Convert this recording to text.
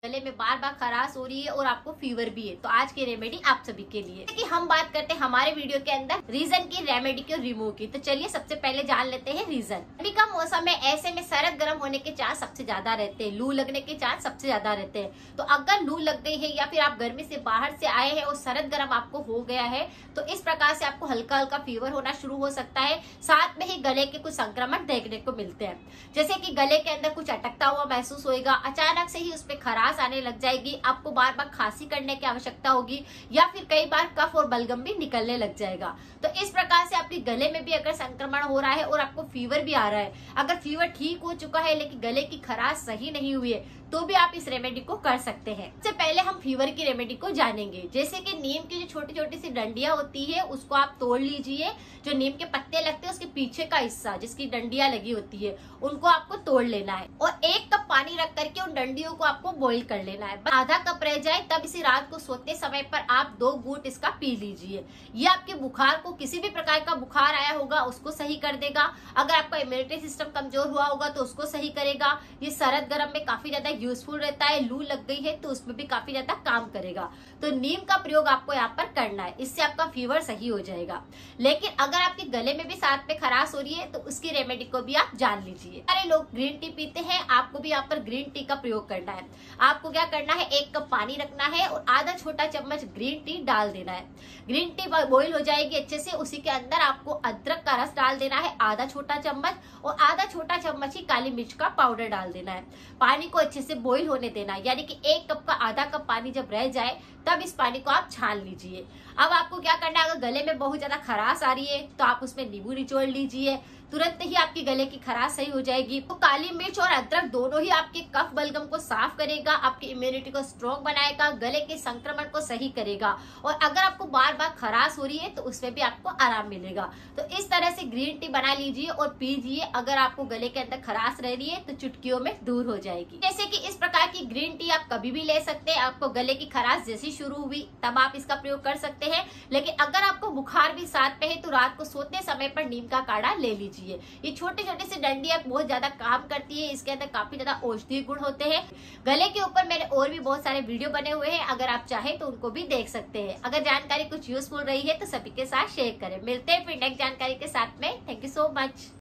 गले में बार बार खराश हो रही है और आपको फीवर भी है, तो आज की रेमेडी आप सभी के लिए कि हम बात करते हैं हमारे वीडियो के अंदर रीजन की, रेमेडी की और रिमूव की। तो चलिए सबसे पहले जान लेते हैं रीजन। अभी का मौसम है, ऐसे में सरद गर्म होने के चांस सबसे ज्यादा रहते हैं, लू लगने के चांस सबसे ज्यादा रहते हैं। तो अगर लू लग गई है या फिर आप गर्मी से बाहर से आए हैं और सरद गर्म आपको हो गया है, तो इस प्रकार से आपको हल्का हल्का फीवर होना शुरू हो सकता है। साथ में ही गले के कुछ संक्रमण देखने को मिलते हैं, जैसे कि गले के अंदर कुछ अटकता हुआ महसूस होगा, अचानक से ही उसपे खराश आने लग जाएगी, आपको बार बार खांसी करने की आवश्यकता होगी या फिर कई बार कफ और बलगम भी निकलने लग जाएगा। तो इस प्रकार से आपके गले में भी अगर संक्रमण हो रहा है और आपको फीवर भी आ रहा है, अगर फीवर ठीक हो चुका है लेकिन गले की खराश सही नहीं हुई है, तो भी आप इस रेमेडी को कर सकते हैं। सबसे पहले हम फीवर की रेमेडी को जानेंगे। जैसे कि नीम की जो छोटी छोटी सी डंडियां होती है उसको आप तोड़ लीजिए। जो नीम के पत्ते लगते हैं उसके पीछे का हिस्सा जिसकी डंडियां लगी होती है उनको आपको तोड़ लेना है और 1 कप पानी रख करके उन डंडियों को आपको बॉईल कर लेना है। आधा कप रह जाए तब इसी रात को सोते समय पर आप 2 घूंट इसका पी लीजिए। ये आपके बुखार को, किसी भी प्रकार का बुखार आया होगा उसको सही कर देगा। अगर आपका इम्यूनिटी सिस्टम कमजोर हुआ होगा तो उसको सही करेगा। ये सरद गर्म में काफी ज्यादा यूजफुल रहता है। लू लग गई है तो उसमें भी काफी ज्यादा काम करेगा। तो नीम का प्रयोग आपको यहाँ पर करना है, इससे आपका फीवर सही हो जाएगा। लेकिन अगर आपके गले में भी साथ में खराश हो रही है तो उसकी रेमेडी को भी आप जान लीजिए। सारे लोग ग्रीन टी पीते हैं, आपको भी यहाँ पर ग्रीन टी का प्रयोग करना है। आपको क्या करना है, 1 कप पानी रखना है और आधा छोटा चम्मच ग्रीन टी डाल देना है। ग्रीन टी बॉईल हो जाएगी अच्छे से, उसी के अंदर आपको अदरक का रस डाल देना है आधा छोटा चम्मच और आधा छोटा चम्मच ही काली मिर्च का पाउडर डाल देना है। पानी को अच्छे से बॉईल होने देना है, यानी कि 1 कप का आधा कप पानी जब रह जाए तब इस पानी को आप छान लीजिए। अब आपको क्या करना है, अगर गले में बहुत ज्यादा खराश आ रही है तो आप उसमें नींबू निचोड़ लीजिए, तुरंत ही आपकी गले की खराश सही हो जाएगी। तो काली मिर्च और अदरक दोनों ही आपके कफ बलगम को साफ करेगा, आपकी इम्यूनिटी को स्ट्रॉन्ग बनाएगा, गले के संक्रमण को सही करेगा और अगर आपको बार बार खराश हो रही है तो उसमें भी आपको आराम मिलेगा। तो इस तरह से ग्रीन टी बना लीजिए और पीजिए। अगर आपको गले के अंदर खराश रह रही है तो चुटकियों में दूर हो जाएगी। जैसे कि इस प्रकार की ग्रीन टी आप कभी भी ले सकते हैं। आपको गले की खराश जैसी शुरू हुई तब आप इसका प्रयोग कर सकते हैं। लेकिन अगर आपको बुखार भी साथ में है तो रात को सोते समय पर नीम का काढ़ा ले लीजिए। ये छोटे छोटे से डंडियां बहुत ज्यादा काम करती है, इसके अंदर काफी ज्यादा औषधीय गुण होते हैं। गले के ऊपर मेरे और भी बहुत सारे वीडियो बने हुए हैं, अगर आप चाहें तो उनको भी देख सकते हैं। अगर जानकारी कुछ यूजफुल रही है तो सभी के साथ शेयर करें। मिलते हैं फिर नेक्स्ट जानकारी के साथ में। Thank you so much.